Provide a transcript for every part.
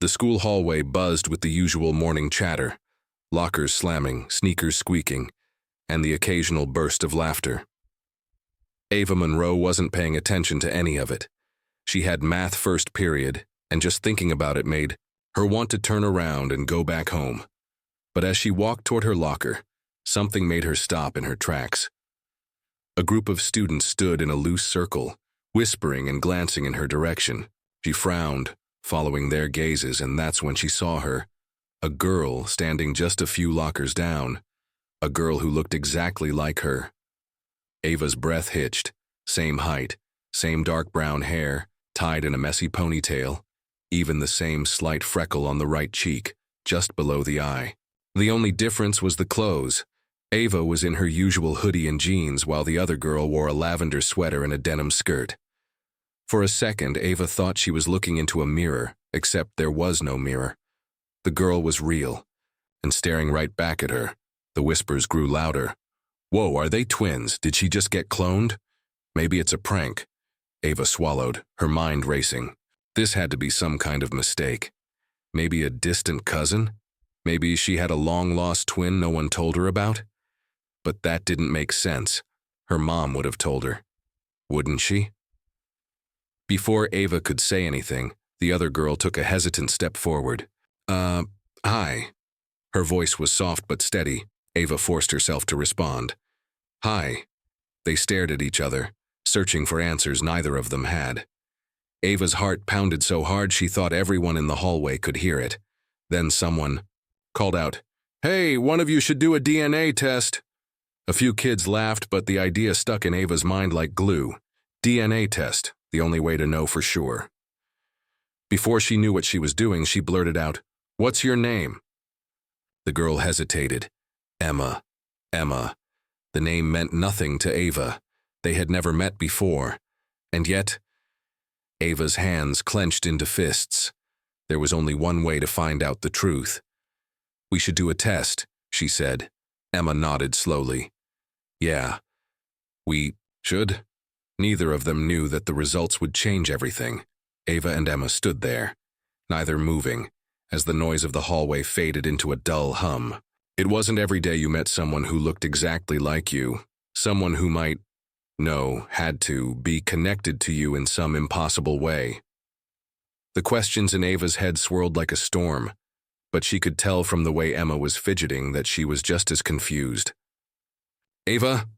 The school hallway buzzed with the usual morning chatter, lockers slamming, sneakers squeaking, and the occasional burst of laughter. Ava Monroe wasn't paying attention to any of it. She had math first period, and just thinking about it made her want to turn around and go back home. But as she walked toward her locker, something made her stop in her tracks. A group of students stood in a loose circle, whispering and glancing in her direction. She frowned, following their gazes, and that's when she saw her. A girl standing just a few lockers down. A girl who looked exactly like her. Ava's breath hitched. Same height, same dark brown hair, tied in a messy ponytail, even the same slight freckle on the right cheek, just below the eye. The only difference was the clothes. Ava was in her usual hoodie and jeans, while the other girl wore a lavender sweater and a denim skirt. For a second, Ava thought she was looking into a mirror, except there was no mirror. The girl was real, and staring right back at her. The whispers grew louder. "Whoa, are they twins? Did she just get cloned? Maybe it's a prank." Ava swallowed, her mind racing. This had to be some kind of mistake. Maybe a distant cousin? Maybe she had a long-lost twin no one told her about? But that didn't make sense. Her mom would have told her. Wouldn't she? Before Ava could say anything, the other girl took a hesitant step forward. Hi." Her voice was soft but steady. Ava forced herself to respond. "Hi." They stared at each other, searching for answers neither of them had. Ava's heart pounded so hard she thought everyone in the hallway could hear it. Then someone called out, "Hey, one of you should do a DNA test." A few kids laughed, but the idea stuck in Ava's mind like glue. DNA test, the only way to know for sure. Before she knew what she was doing, she blurted out, "What's your name?" The girl hesitated. Emma. Emma. The name meant nothing to Ava. They had never met before. And yet, Ava's hands clenched into fists. There was only one way to find out the truth. "We should do a test," she said. Emma nodded slowly. "Yeah, we should." Neither of them knew that the results would change everything. Ava and Emma stood there, neither moving, as the noise of the hallway faded into a dull hum. It wasn't every day you met someone who looked exactly like you, someone who might, no, had to, be connected to you in some impossible way. The questions in Ava's head swirled like a storm, but she could tell from the way Emma was fidgeting that she was just as confused. "Ava?"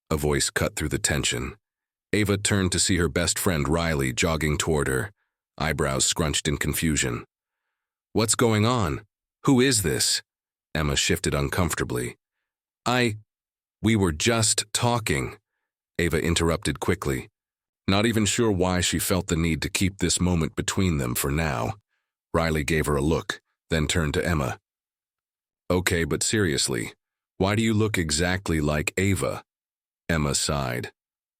A voice cut through the tension. Ava turned to see her best friend Riley jogging toward her, eyebrows scrunched in confusion. "What's going on? Who is this?" Emma shifted uncomfortably. We were just talking," Ava interrupted quickly, not even sure why she felt the need to keep this moment between them for now. Riley gave her a look, then turned to Emma. "Okay, but seriously, why do you look exactly like Ava?" Emma sighed.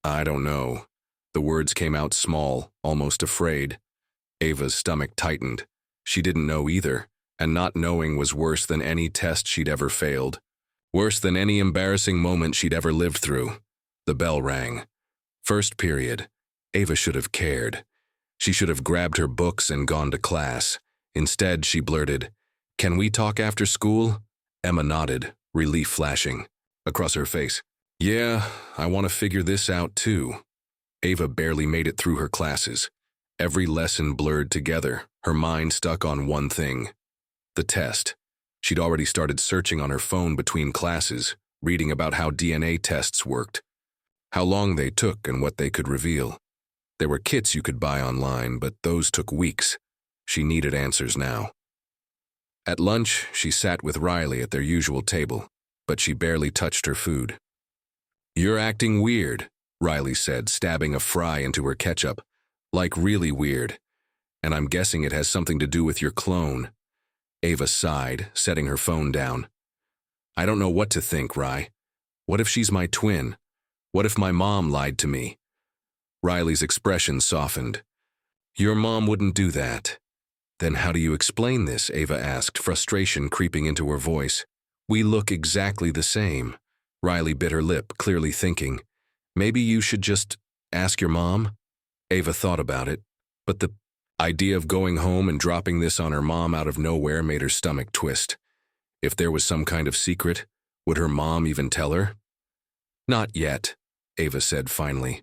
"I don't know." The words came out small, almost afraid. Ava's stomach tightened. She didn't know either, and not knowing was worse than any test she'd ever failed. Worse than any embarrassing moment she'd ever lived through. The bell rang. First period. Ava should have cared. She should have grabbed her books and gone to class. Instead, she blurted, "Can we talk after school?" Emma nodded, relief flashing across her face. "Yeah, I want to figure this out too." Ava barely made it through her classes. Every lesson blurred together, her mind stuck on one thing. The test. She'd already started searching on her phone between classes, reading about how DNA tests worked, how long they took and what they could reveal. There were kits you could buy online, but those took weeks. She needed answers now. At lunch, she sat with Riley at their usual table, but she barely touched her food. "You're acting weird," Riley said, stabbing a fry into her ketchup. "Like really weird. And I'm guessing it has something to do with your clone." Ava sighed, setting her phone down. "I don't know what to think, Ry. What if she's my twin? What if my mom lied to me?" Riley's expression softened. "Your mom wouldn't do that." "Then how do you explain this?" Ava asked, frustration creeping into her voice. "We look exactly the same." Riley bit her lip, clearly thinking, "Maybe you should just ask your mom?" Ava thought about it, but the Idea of going home and dropping this on her mom out of nowhere made her stomach twist. If there was some kind of secret, would her mom even tell her? Not yet, Ava said finally.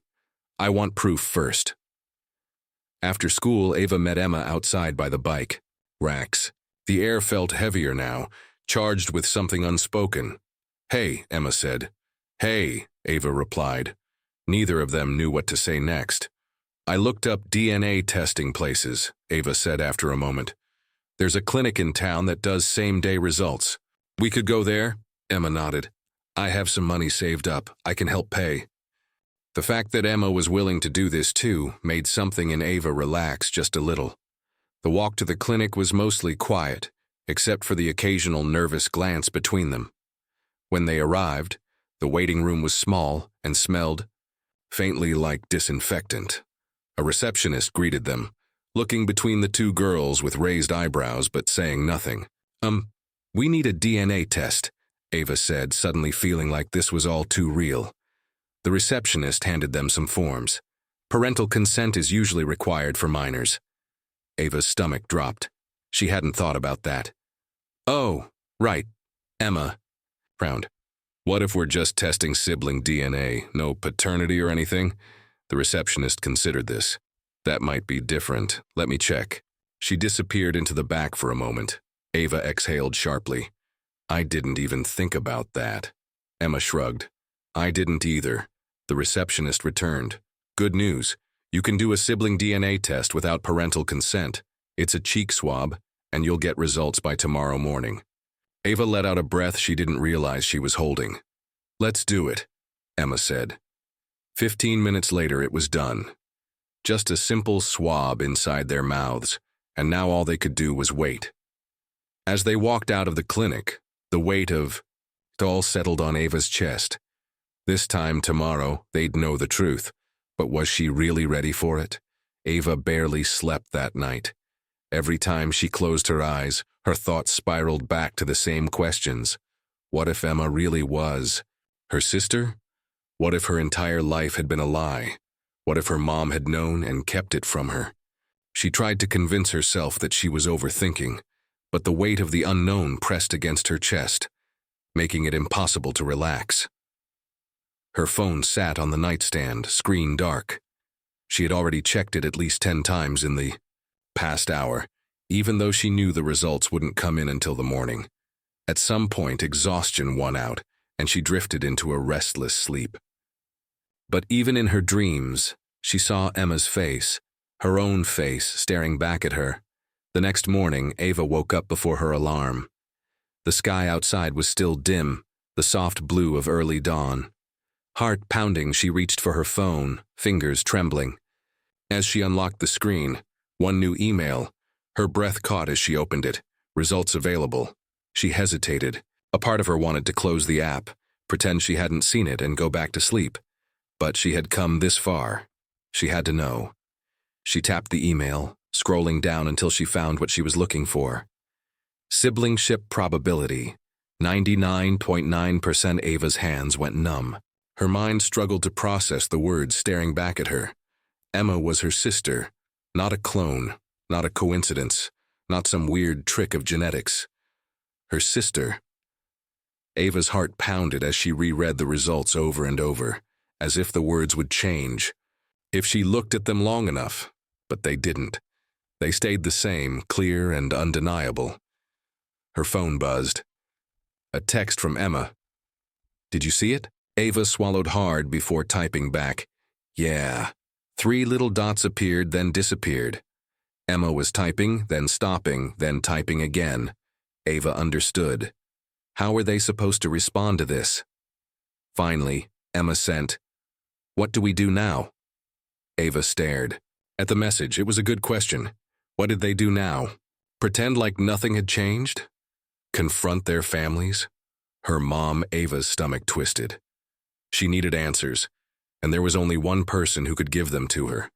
I want proof first. After school, Ava met Emma outside by the bike racks. The air felt heavier now, charged with something unspoken. Hey, Emma said. Hey, Ava replied. Neither of them knew what to say next. I looked up DNA testing places, Ava said after a moment. There's a clinic in town that does same-day results. We could go there? Emma nodded. I have some money saved up. I can help pay. The fact that Emma was willing to do this too made something in Ava relax just a little. The walk to the clinic was mostly quiet, except for the occasional nervous glance between them. When they arrived, the waiting room was small and smelled faintly like disinfectant. A receptionist greeted them, looking between the two girls with raised eyebrows but saying nothing. We need a DNA test, Ava said, suddenly feeling like this was all too real. The receptionist handed them some forms. Parental consent is usually required for minors. Ava's stomach dropped. She hadn't thought about that. Oh, right. Emma frowned. What if we're just testing sibling DNA, no paternity or anything? The receptionist considered this. That might be different. Let me check. She disappeared into the back for a moment. Ava exhaled sharply. I didn't even think about that. Emma shrugged. I didn't either. The receptionist returned. Good news. You can do a sibling DNA test without parental consent. It's a cheek swab, and you'll get results by tomorrow morning. Ava let out a breath she didn't realize she was holding. Let's do it, Emma said. 15 minutes later, it was done. Just a simple swab inside their mouths, and now all they could do was wait. As they walked out of the clinic, the weight of it all settled on Ava's chest. This time tomorrow, they'd know the truth. But was she really ready for it? Ava barely slept that night. Every time she closed her eyes, her thoughts spiraled back to the same questions. What if Emma really was her sister? What if her entire life had been a lie? What if her mom had known and kept it from her? She tried to convince herself that she was overthinking, but the weight of the unknown pressed against her chest, making it impossible to relax. Her phone sat on the nightstand, screen dark. She had already checked it at least 10 times in the past hour, even though she knew the results wouldn't come in until the morning. At some point, exhaustion won out, and she drifted into a restless sleep. But even in her dreams, she saw Emma's face, her own face staring back at her. The next morning, Ava woke up before her alarm. The sky outside was still dim, the soft blue of early dawn. Heart pounding, she reached for her phone, fingers trembling. As she unlocked the screen, one new email. Her breath caught as she opened it. Results available. She hesitated. A part of her wanted to close the app, pretend she hadn't seen it, and go back to sleep. But she had come this far. She had to know. She tapped the email, scrolling down until she found what she was looking for. Siblingship probability. 99.9%. Ava's hands went numb. Her mind struggled to process the words staring back at her. Emma was her sister, not a clone, not a coincidence, not some weird trick of genetics. Her sister. Ava's heart pounded as she reread the results over and over, as if the words would change, if she looked at them long enough, but they didn't. They stayed the same, clear and undeniable. Her phone buzzed. A text from Emma. Did you see it? Ava swallowed hard before typing back. Yeah. 3 little dots appeared, then disappeared. Emma was typing, then stopping, then typing again. Ava understood. How were they supposed to respond to this? Finally, Emma sent, "What do we do now?" Ava stared. At the message, it was a good question. What did they do now? Pretend like nothing had changed? Confront their families? Her mom, Ava's stomach twisted. She needed answers, and there was only one person who could give them to her.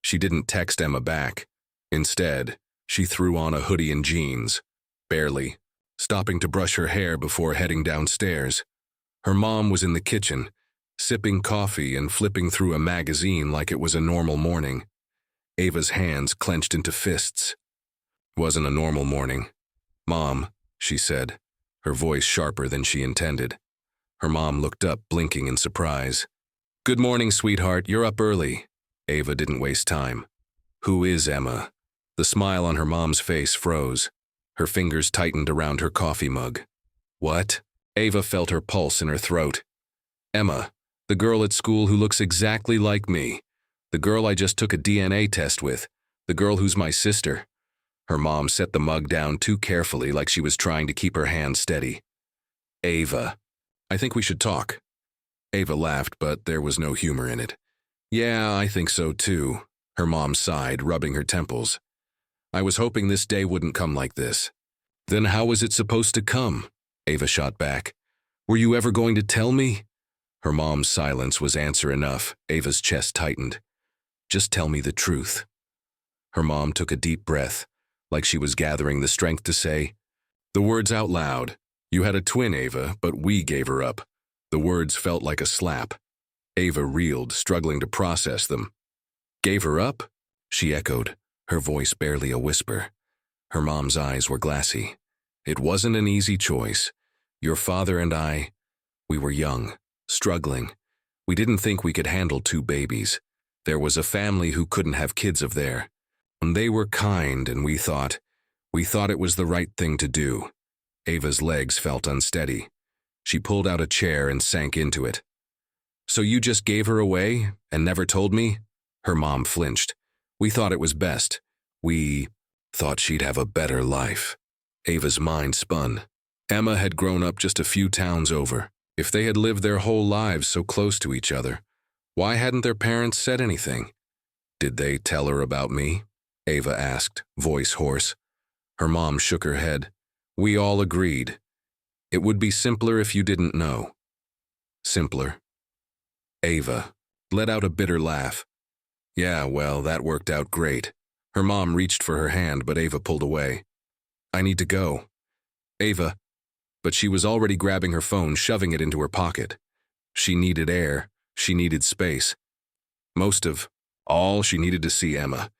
She didn't text Emma back. Instead, she threw on a hoodie and jeans, barely, stopping to brush her hair before heading downstairs. Her mom was in the kitchen, sipping coffee and flipping through a magazine like it was a normal morning. Ava's hands clenched into fists. Wasn't a normal morning. "Mom," she said, her voice sharper than she intended. Her mom looked up, blinking in surprise. "Good morning, sweetheart. You're up early." Ava didn't waste time. "Who is Emma?" The smile on her mom's face froze. Her fingers tightened around her coffee mug. "What?" Ava felt her pulse in her throat. "Emma, the girl at school who looks exactly like me. The girl I just took a DNA test with. The girl who's my sister." Her mom set the mug down too carefully, like she was trying to keep her hand steady. "Ava, I think we should talk." Ava laughed, but there was no humor in it. "Yeah, I think so too," her mom sighed, rubbing her temples. "I was hoping this day wouldn't come like this." "Then how was it supposed to come?" Ava shot back. "Were you ever going to tell me?" Her mom's silence was answer enough. Ava's chest tightened. "Just tell me the truth." Her mom took a deep breath, like she was gathering the strength to say the words out loud. "You had a twin, Ava, but we gave her up." The words felt like a slap. Ava reeled, struggling to process them. "Gave her up?" she echoed, her voice barely a whisper. Her mom's eyes were glassy. "It wasn't an easy choice. Your father and I, we were young, struggling. We didn't think we could handle 2 babies. There was a family who couldn't have kids of their. And they were kind, and we thought it was the right thing to do." Ava's legs felt unsteady. She pulled out a chair and sank into it. "So you just gave her away and never told me?" Her mom flinched. "We thought it was best. We thought she'd have a better life." Ava's mind spun. Emma had grown up just a few towns over. If they had lived their whole lives so close to each other, why hadn't their parents said anything? "Did they tell her about me?" Ava asked, voice hoarse. Her mom shook her head. "We all agreed. It would be simpler if you didn't know." "Simpler?" Ava let out a bitter laugh. "Yeah, well, that worked out great." Her mom reached for her hand, but Ava pulled away. "I need to go." "Ava," but she was already grabbing her phone, shoving it into her pocket. She needed air. She needed space. Most of all, she needed to see Emma.